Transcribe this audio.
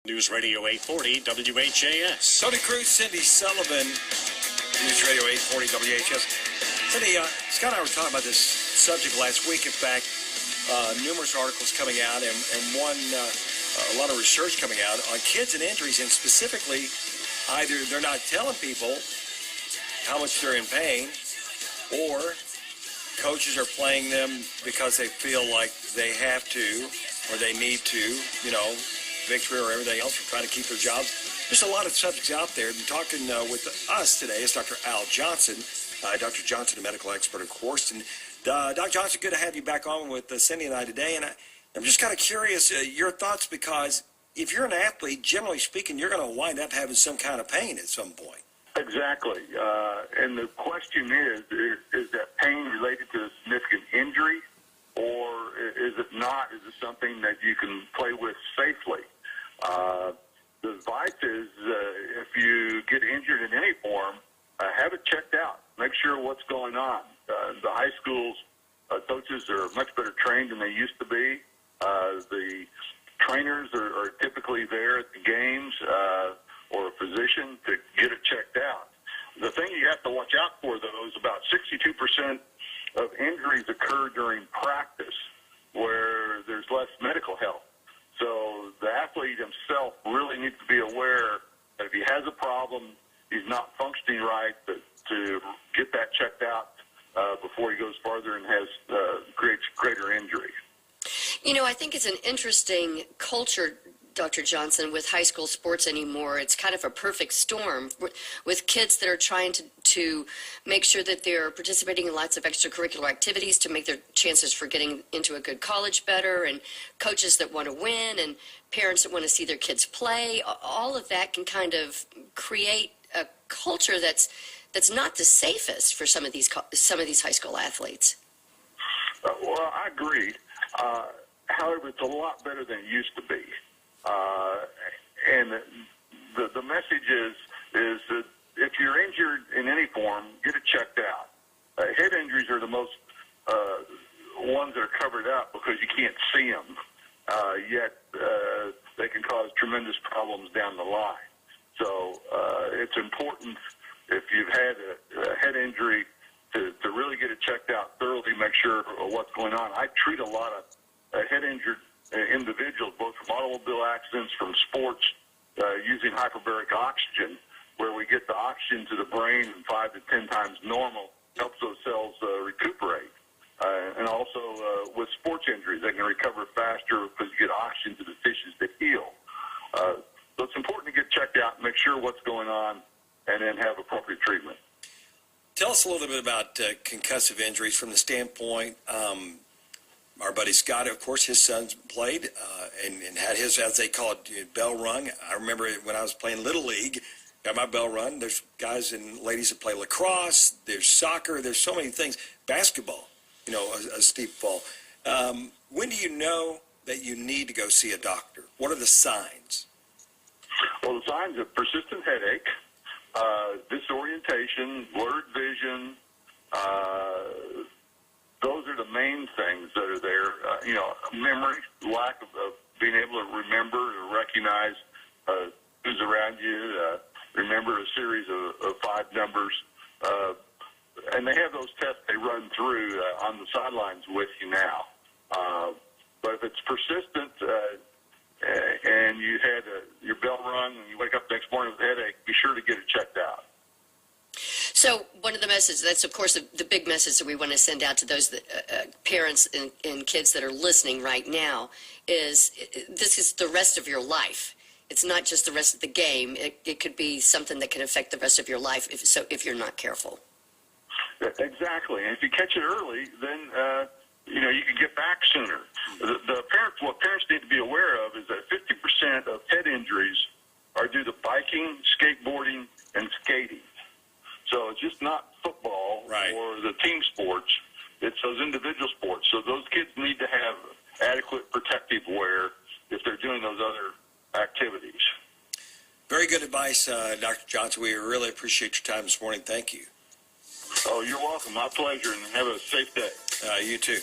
News Radio 840 WHAS. Tony Cruz, Cindy Sullivan, News Radio 840 WHS. Cindy, Scott and I were talking about this subject last week. In fact, numerous articles coming out and one, a lot of research coming out on kids and injuries, and specifically either they're not telling people how much they're in pain, or coaches are playing them because they feel like they have to or they need to, victory or everything else, for trying to keep their jobs. There's a lot of subjects out there. And talking with us today is Dr. Al Johnson. Dr. Johnson, a medical expert, of course. And Dr. Johnson, good to have you back on with Cindy and I today. And I'm just kind of curious, your thoughts, because if you're an athlete, generally speaking, you're going to wind up having some kind of pain at some point. Exactly. And the question is that pain related to a significant injury, or is it not? Is it something that you can play with safely? The advice is if you get injured in any form, have it checked out. Make sure what's going on. The high schools coaches are much better trained than they used to be. The trainers are typically there at the games or a physician to get it checked out. The thing you have to watch out for, though, is about 62% of injuries occur during practice where there's less medical help. So the athlete himself really needs to be aware that if he has a problem, he's not functioning right, to get that checked out before he goes farther and creates greater injury. I think it's an interesting culture, Dr. Johnson, with high school sports anymore. It's kind of a perfect storm with kids that are trying to make sure that they're participating in lots of extracurricular activities to make their chances for getting into a good college better, and coaches that want to win, and parents that want to see their kids play. All of that can kind of create a culture that's not the safest for some of these high school athletes. Well, I agree. However, it's a lot better than it used to be. And the message is that if you're injured in any form, get it checked out. Head injuries are the most ones that are covered up because you can't see them, yet they can cause tremendous problems down the line. So it's important, if you've had a head injury, to really get it checked out thoroughly, make sure what's going on. I treat a lot of head-injured individuals, both from automobile accidents, from sports, using hyperbaric oxygen, where we get the oxygen to the brain 5 to 10 times normal, helps those cells recuperate. And also with sports injuries, they can recover faster because you get oxygen to the tissues to heal. So it's important to get checked out, make sure what's going on, and then have appropriate treatment. Tell us a little bit about concussive injuries from the standpoint. Our buddy Scott, of course, his son played and had his, as they call it, bell rung. I remember when I was playing Little League, got my bell rung. There's guys and ladies that play lacrosse. There's soccer. There's so many things. Basketball, a steep fall. When do you know that you need to go see a doctor? What are the signs? Well, the signs are persistent headache, disorientation, blurred vision. Those are the main things that are there. Memory, lack of being able to remember or recognize who's around you, remember a series of 5 numbers. And they have those tests they run through on the sidelines with you now. But if it's persistent and you had your bell rung and you wake up the next morning with a headache, be sure to get it checked out. So one of the messages, that's of course the big message that we want to send out to those parents and kids that are listening right now, is this is the rest of your life. It's not just the rest of the game. It could be something that can affect the rest of your life if you're not careful. Exactly. And if you catch it early, then you can get back sooner. What parents need to be aware of is that 50% of head injuries are due to biking, skateboarding, and skating. So it's just not football or the team sports. It's those individual sports. So those kids need to have adequate protective wear if they're doing those other activities. Very good advice, Dr. Johnson. We really appreciate your time this morning. Thank you. Oh, you're welcome. My pleasure, and have a safe day. You too.